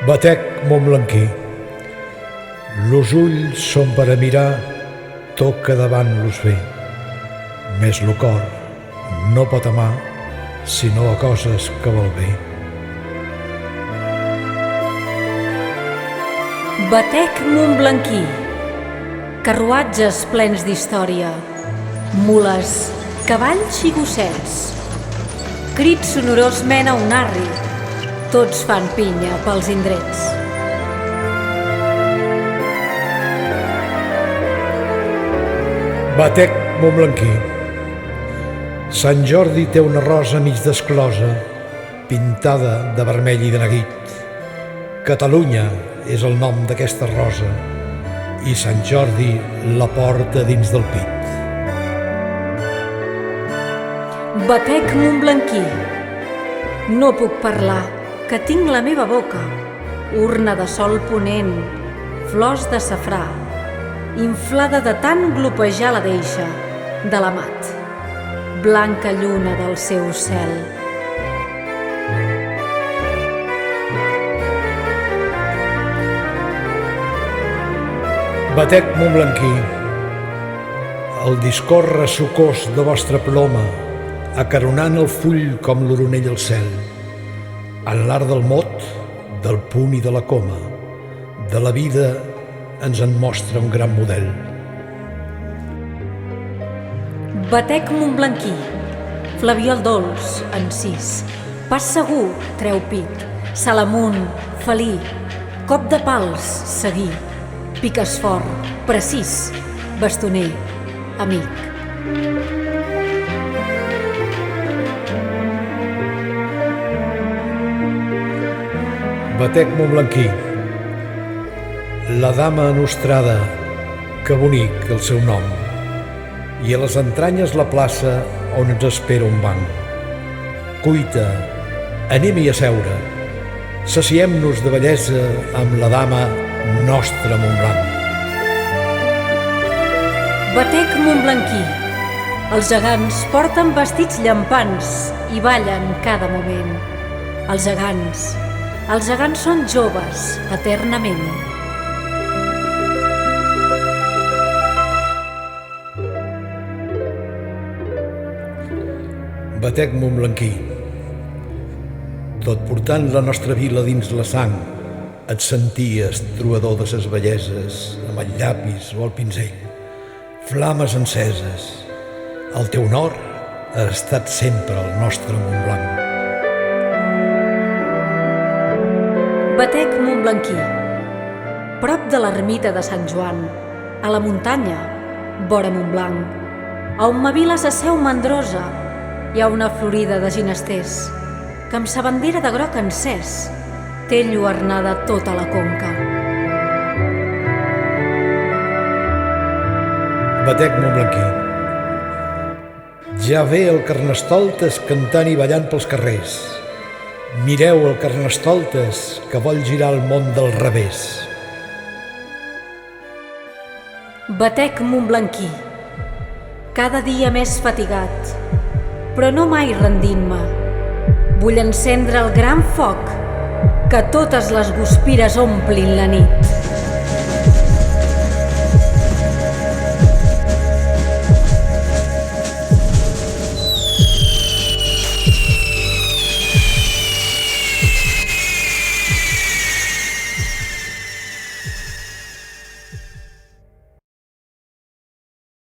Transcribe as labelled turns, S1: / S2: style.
S1: Batec montblanquí. Los ulls són per a mirar tot que davant-los ve, més lo cor no pot amar sinó a coses que vol bé.
S2: Batec montblanquí. Carruatges plens d'història, mules, cavalls i gossets. Crit sonorós mena un arri, tots fan pinya pels indrets.
S1: Batec montblanquí. Sant Jordi té una rosa mig desclosa, pintada de vermell i de neguit. Catalunya és el nom d'aquesta rosa i Sant Jordi la porta dins del pit.
S2: Batec montblanquí. No puc parlar, que tinc la meva boca, urna de sol ponent, flors de safrà, inflada de tant glopejar la deixa de l'amat, blanca lluna del seu cel.
S1: Batec montblanquí. El discorre sucós de vostra ploma, acaronant el full com l'oronell al cel, en l'art del mot, del punt i de la coma, de la vida ens en mostra un gran model.
S2: Batec montblanquí. Flabiol dolç, encís, pas segur, treu pit, salt amunt, felí, cop de pals, seguir, piques fort, precís, bastoner, amic.
S1: Batec montblanquí. La dama nostrada, que bonic el seu nom, i a les entranyes la plaça on ens espera un banc. Cuita, anem-hi a seure, saciem-nos de bellesa amb la dama nostra Montblanc.
S2: Batec montblanquí. Els gegants porten vestits llampants i ballen cada moment. Els gegants són joves eternament.
S1: Batec montblanquí. Tot portant la nostra vila dins la sang, et senties truador de ses belleses amb el llapis o el pinzell. Flames enceses, el teu nord ha estat sempre el nostre Montblanc.
S2: Batec montblanquí. Prop de l'ermita de Sant Joan, a la muntanya, vora Montblanc, a on ma vila s'asseu mandrosa, hi ha una florida de ginesters que amb sa bandera de groc encès té enlluernada tota la conca.
S1: Batec montblanquí. Ja ve el Carnestoltes cantant i ballant pels carrers. Mireu el Carnestoltes que vol girar el món del revés.
S2: Batec montblanquí. Cada dia més fatigat, però no mai rendint-me. Vull encendre el gran foc que totes les guspires omplin la nit.